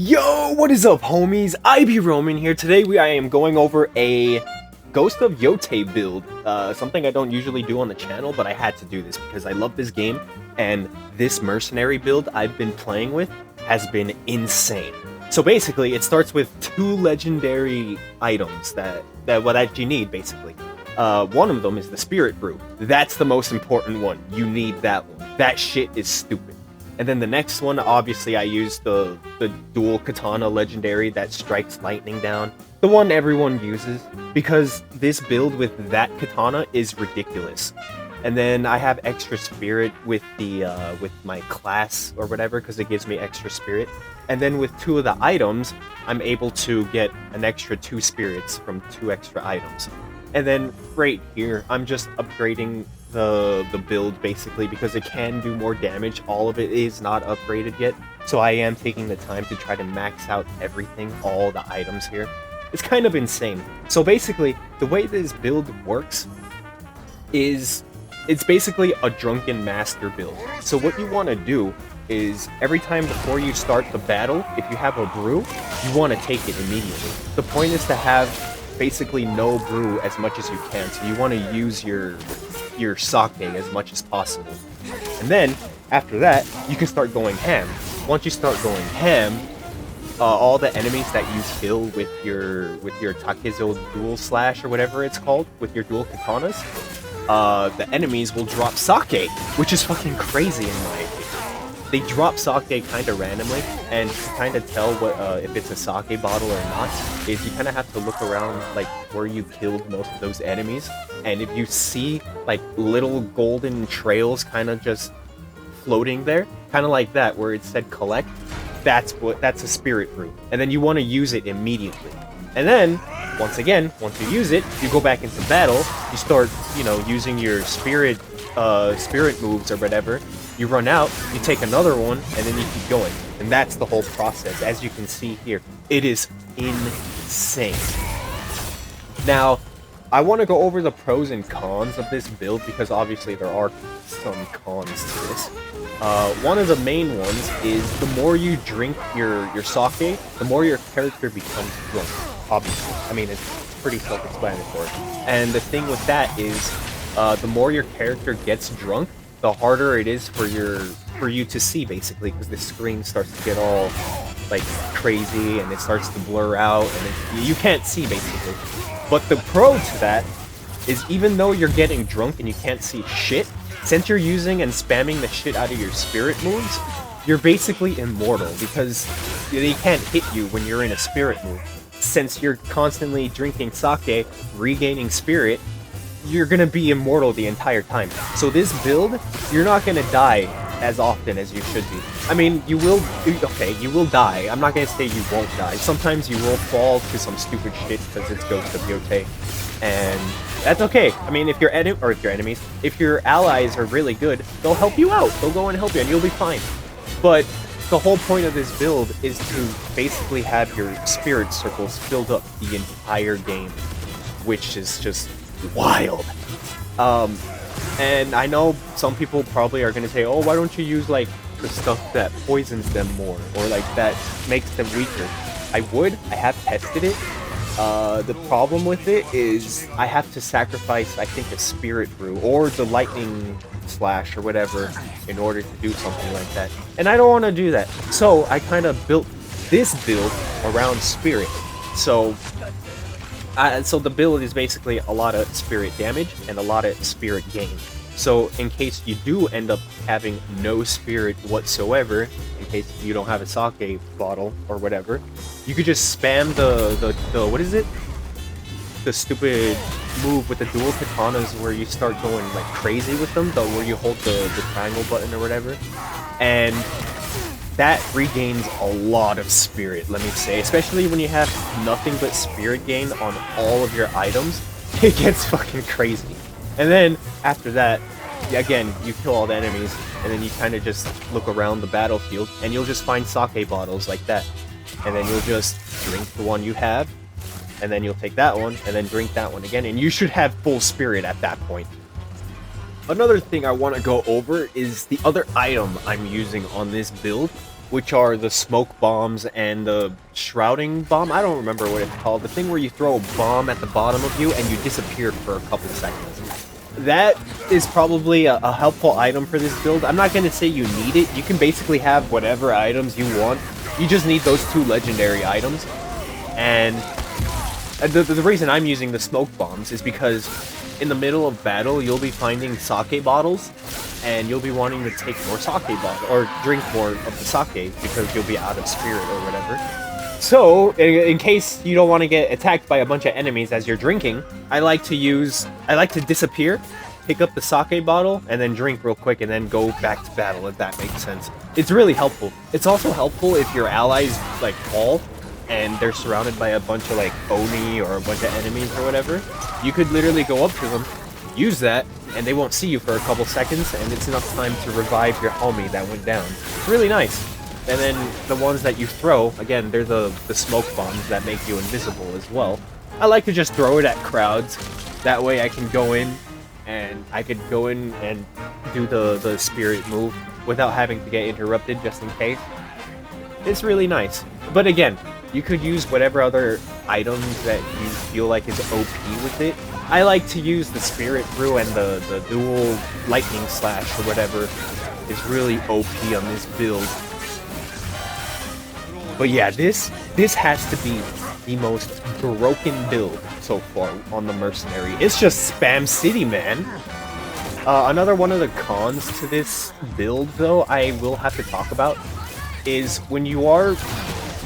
Yo, what is up, homies? I be Roman here. Today I am going over a Ghost of Yotei build. Something I don't usually do on the channel, but I had to do this because I love this game, and this Mercenary build I've been playing with has been insane. So basically, it starts with 2 legendary items that you need, basically. One of them is the Spirit Brew. That's the most important one. You need that one. That shit is stupid. And then the next one, obviously, I used the dual katana legendary that strikes lightning down. The one everyone uses, because this build with that katana is ridiculous. And then I have extra spirit with with my class or whatever, because it gives me extra spirit. And then with 2 of the items, I'm able to get an extra 2 spirits from 2 extra items. And then right here, I'm just upgrading the build basically because it can do more damage. All of it is not upgraded yet, so I am taking the time to try to max out everything, all the items here. It's kind of insane. So basically, the way this build works is it's basically a Drunken master build. So what you want to do is every time before you start the battle, if you have a brew, you want to take it immediately. The point is to have basically no brew as much as you can, so you want to use your sake as much as possible. And then after that, you can start going ham. Once you start going ham, all the enemies that you kill with your Takezo dual slash or whatever it's called, with your dual katanas, the enemies will drop sake, which is fucking crazy in my opinion. They drop sake kind of randomly, and to kind of tell what if it's a sake bottle or not, is you kind of have to look around like where you killed most of those enemies, and if you see like little golden trails kind of just floating there, kind of like that where it said collect, that's a spirit brew, and then you want to use it immediately. And then once you use it, you go back into battle, you start, using your spirit moves or whatever. You run out, you take another one, and then you keep going. And that's the whole process. As you can see here, it is insane. Now, I want to go over the pros and cons of this build because obviously there are some cons to this. One of the main ones is the more you drink your sake, the more your character becomes drunk. Obviously. I mean, it's pretty self-explanatory. And the thing with that is, the more your character gets drunk, the harder it is for you to see, basically, because the screen starts to get all like crazy and it starts to blur out and you can't see, basically. But the pro to that is, even though you're getting drunk and you can't see shit, since you're using and spamming the shit out of your spirit moves, you're basically immortal because they can't hit you when you're in a spirit move. Since you're constantly drinking sake, regaining spirit, you're gonna be immortal the entire time. So this build, you're not gonna die as often as you should be. I mean, you will die. I'm not gonna say you won't die. Sometimes you will fall to some stupid shit because it's Ghost of Yotei, and that's okay. I mean, if your allies are really good, they'll help you out. They'll go and help you, and you'll be fine. But the whole point of this build is to basically have your spirit circles filled up the entire game, which is just wild. And I know some people probably are gonna say, oh, why don't you use like the stuff that poisons them more, or like that makes them weaker? I have tested it. The problem with it is I have to sacrifice, I think, a spirit brew or the lightning slash or whatever in order to do something like that, and I don't want to do that. So I kind of built this build around spirit. So the build is basically a lot of spirit damage and a lot of spirit gain. So in case you do end up having no spirit whatsoever, in case you don't have a sake bottle or whatever, you could just spam the what is it? The stupid move with the dual katanas where you start going like crazy with them, where you hold the triangle button or whatever, and that regains a lot of spirit, let me say. Especially when you have nothing but spirit gain on all of your items, it gets fucking crazy. And then after that, again, you kill all the enemies, and then you kind of just look around the battlefield, and you'll just find sake bottles like that. And then you'll just drink the one you have, and then you'll take that one, and then drink that one again, and you should have full spirit at that point. Another thing I want to go over is the other item I'm using on this build which are the smoke bombs and the shrouding bomb. I don't remember what it's called. The thing where you throw a bomb at the bottom of you and you disappear for a couple seconds. That is probably a helpful item for this build. I'm not going to say you need it. You can basically have whatever items you want. You just need those 2 legendary items. And the reason I'm using the smoke bombs is because in the middle of battle, you'll be finding sake bottles, and you'll be wanting to take more sake bottle or drink more of the sake because you'll be out of spirit or whatever. So, in case you don't want to get attacked by a bunch of enemies as you're drinking, I like to disappear, pick up the sake bottle, and then drink real quick, and then go back to battle, if that makes sense. It's really helpful. It's also helpful if your allies, like, fall, and they're surrounded by a bunch of, like, Oni or a bunch of enemies or whatever. You could literally go up to them, use that, and they won't see you for a couple seconds, and it's enough time to revive your homie that went down. It's really nice. And then the ones that you throw, again, they're the smoke bombs that make you invisible as well. I like to just throw it at crowds. That way I can go in, and I could go in and do the spirit move without having to get interrupted just in case. It's really nice. But again, you could use whatever other items that you feel like is OP with it. I like to use the Spirit Brew and the dual Lightning Slash or whatever is really OP on this build. But yeah, this has to be the most broken build so far on the Mercenary. It's just spam city, man. Another one of the cons to this build, though, I will have to talk about, is when you are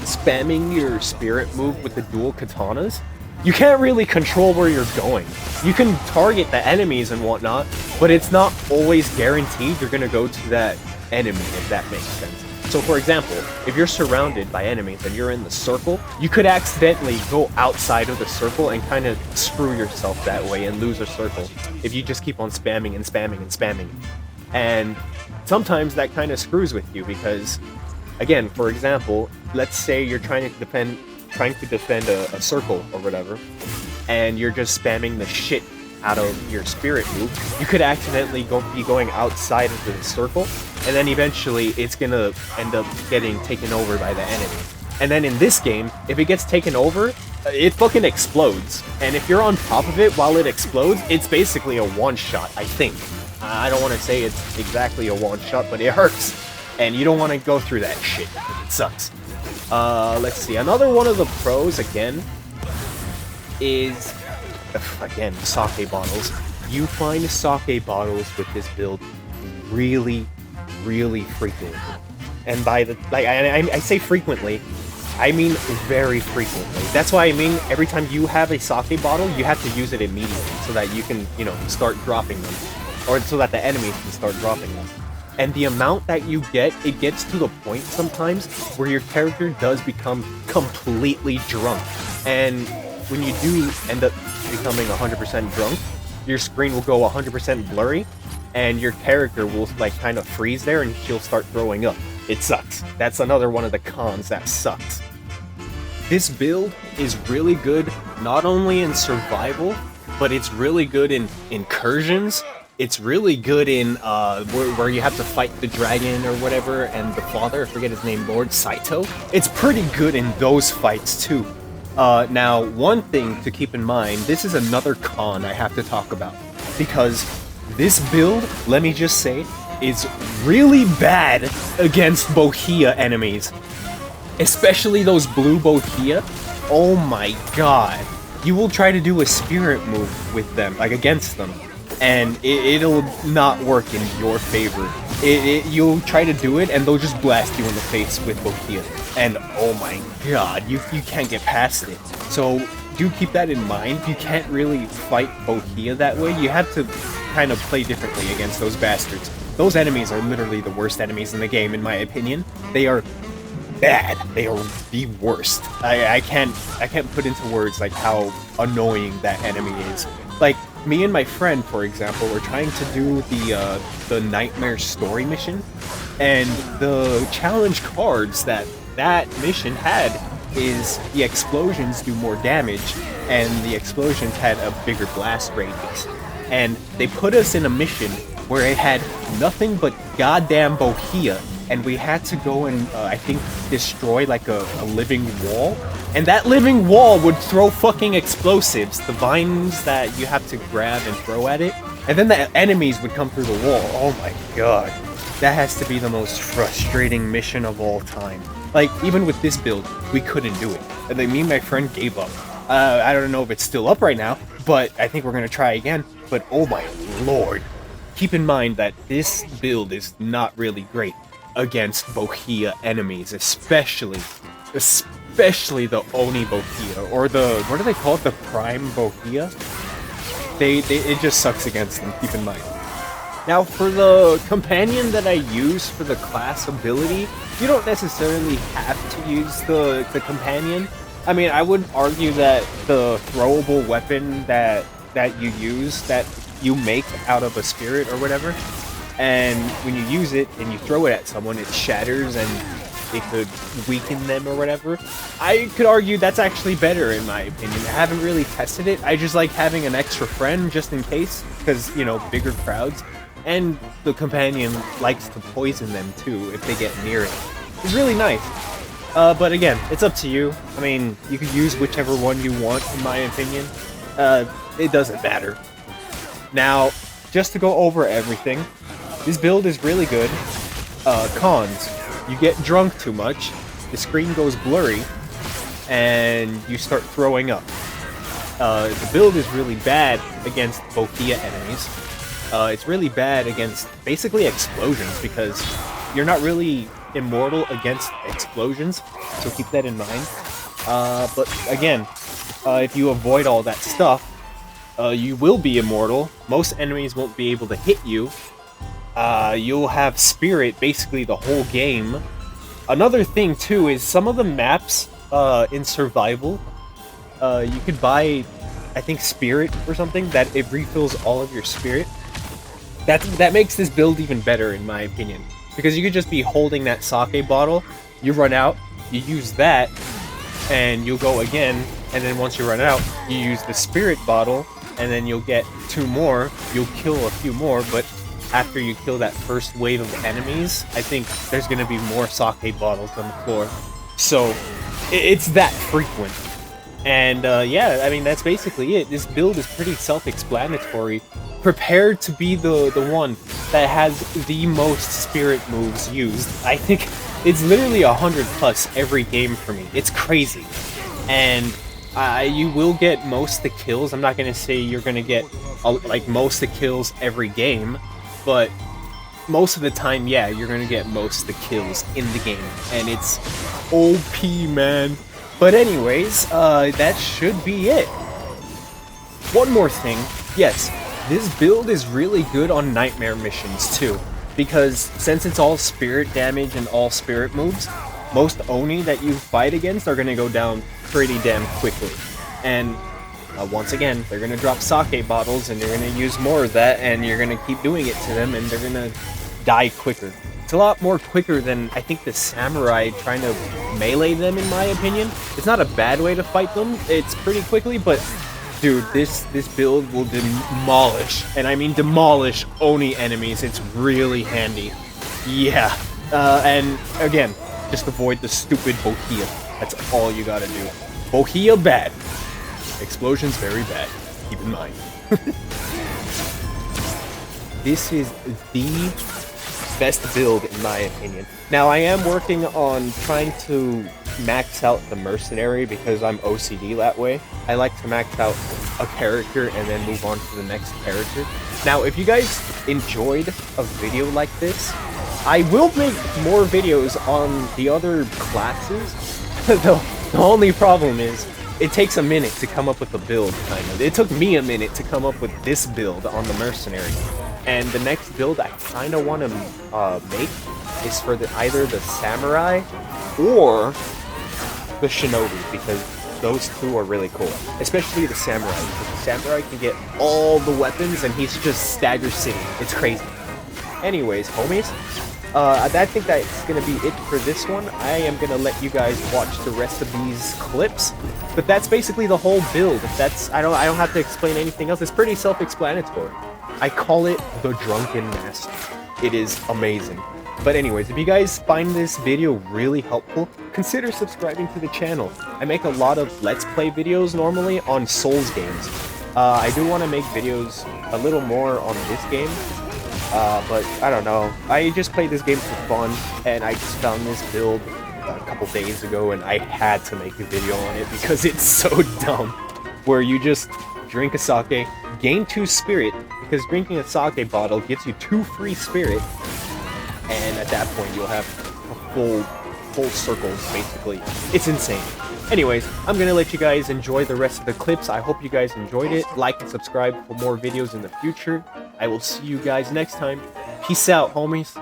spamming your spirit move with the dual katanas, you can't really control where you're going. You can target the enemies and whatnot, but it's not always guaranteed you're gonna go to that enemy, if that makes sense. So for example, if you're surrounded by enemies and you're in the circle, you could accidentally go outside of the circle and kind of screw yourself that way and lose a circle if you just keep on spamming and spamming and spamming. And sometimes that kind of screws with you because, again, for example, let's say you're trying to defend a circle or whatever, and you're just spamming the shit out of your spirit move, you could accidentally be going outside of the circle, and then eventually it's gonna end up getting taken over by the enemy. And then in this game, if it gets taken over, it fucking explodes. And if you're on top of it while it explodes, it's basically a one-shot, I think. I don't want to say it's exactly a one-shot, but it hurts. And you don't want to go through that shit. It sucks. Let's see. Another one of the pros, again, is, again, sake bottles. You find sake bottles with this build really, really frequently. And by the, like, I say frequently, I mean very frequently. That's why I mean every time you have a sake bottle, you have to use it immediately so that you can, you know, start dropping them. Or so that the enemies can start dropping them. And the amount that you get, it gets to the point sometimes where your character does become completely drunk. And when you do end up becoming 100% drunk, your screen will go 100% blurry, and your character will, like, kind of freeze there, and she'll start throwing up. It sucks. That's another one of the cons that sucks. This build is really good, not only in survival, but it's really good in incursions. It's really good in where you have to fight the dragon or whatever, and the father, I forget his name, Lord Saito. It's pretty good in those fights too. Now, one thing to keep in mind, this is another con I have to talk about, because this build, let me just say, is really bad against Bohia enemies. Especially those blue Bohia. Oh my god. You will try to do a spirit move with them, like against them, and it'll not work in your favor. You'll try to do it, and they'll just blast you in the face with Bohia. And oh my god, you can't get past it. So do keep that in mind. You can't really fight Bohia that way. You have to kind of play differently against those bastards. Those enemies are literally the worst enemies in the game, in my opinion. They are bad. They are the worst. I can't put into words like how annoying that enemy is. Like, me and my friend, for example, were trying to do the Nightmare story mission, and the challenge cards that mission had is the explosions do more damage, and the explosions had a bigger blast radius. And they put us in a mission where it had nothing but goddamn Bohia, and we had to go and I think destroy like a living wall, and that living wall would throw fucking explosives, the vines that you have to grab and throw at it, and then the enemies would come through the wall. Oh my god, that has to be the most frustrating mission of all time. Like, even with this build, we couldn't do it, and then me and my friend gave up. I don't know if it's still up right now, but I think we're gonna try again. But oh my lord, keep in mind that this build is not really great against Bohia enemies, especially the Oni Bohia, or the, what do they call it, the Prime Bohia? It just sucks against them, keep in mind. Now, for the companion that I use for the class ability, you don't necessarily have to use the companion. I mean, I would argue that the throwable weapon that you use, that you make out of a spirit or whatever, and when you use it and you throw it at someone, it shatters and it could weaken them or whatever. I could argue that's actually better in my opinion. I haven't really tested it. I just like having an extra friend just in case, because, you know, bigger crowds. And the companion likes to poison them too if they get near it. It's really nice. But again, it's up to you. I mean, you could use whichever one you want, in my opinion. It doesn't matter. Now, just to go over everything, this build is really good. Cons. You get drunk too much, the screen goes blurry, and you start throwing up. The build is really bad against Bohia enemies. It's really bad against basically explosions, because you're not really immortal against explosions, so keep that in mind. But again, if you avoid all that stuff, you will be immortal. Most enemies won't be able to hit you. You'll have spirit basically the whole game. Another thing too is some of the maps in survival, you could buy, I think, spirit or something, that it refills all of your spirit. That makes this build even better in my opinion, because you could just be holding that sake bottle, you run out, you use that, and you'll go again, and then once you run out, you use the spirit bottle, and then you'll get 2 more, you'll kill a few more, but after you kill that first wave of enemies, I think there's gonna be more sake bottles on the floor. So, it's that frequent. And yeah, I mean, that's basically it. This build is pretty self-explanatory. Prepare to be the one that has the most spirit moves used. I think it's literally 100 plus every game for me. It's crazy. And you will get most of the kills. I'm not going to say you're going to get like most of the kills every game, but most of the time, yeah, you're going to get most of the kills in the game. And it's OP, man. But anyways, that should be it. One more thing. Yes, this build is really good on nightmare missions too, because since it's all spirit damage and all spirit moves, most Oni that you fight against are going to go down pretty damn quickly. And once again, they're going to drop sake bottles, and you're going to use more of that, and you're going to keep doing it to them, and they're going to die quicker. It's a lot more quicker than, I think, the samurai trying to melee them, in my opinion. It's not a bad way to fight them, it's pretty quickly, but dude, this build will demolish, and I mean demolish, Oni enemies. It's really handy. Yeah. And again, just avoid the stupid Bohia. That's all you gotta do. Bohia bad. Explosions very bad. Keep in mind. This is the best build in my opinion. Now, I am working on trying to max out the Mercenary because I'm OCD that way. I like to max out a character and then move on to the next character. Now, if you guys enjoyed a video like this, I will make more videos on the other classes. The only problem is, it takes a minute to come up with a build, kind of. It took me a minute to come up with this build on the Mercenary. And the next build I kind of want to make is for either the Samurai or the Shinobi, because those two are really cool. Especially the Samurai, because the Samurai can get all the weapons and he's just stagger city. It's crazy. Anyways, homies, I think that's going to be it for this one. I am going to let you guys watch the rest of these clips. But that's basically the whole build. I don't have to explain anything else. It's pretty self-explanatory. I call it the Drunken Master. It is amazing. But anyways, if you guys find this video really helpful, consider subscribing to the channel. I make a lot of Let's Play videos normally on Souls games. I do want to make videos a little more on this game, but I don't know. I just played this game for fun, and I just found this build a couple days ago, and I had to make a video on it because it's so dumb. Where you just drink a sake, gain 2 spirit, because drinking a sake bottle gives you 2 free spirit, and at that point you'll have a full circles, basically. It's insane. Anyways, I'm gonna let you guys enjoy the rest of the clips. I hope you guys enjoyed it. Like and subscribe for more videos in the future. I will see you guys next time. Peace out, homies.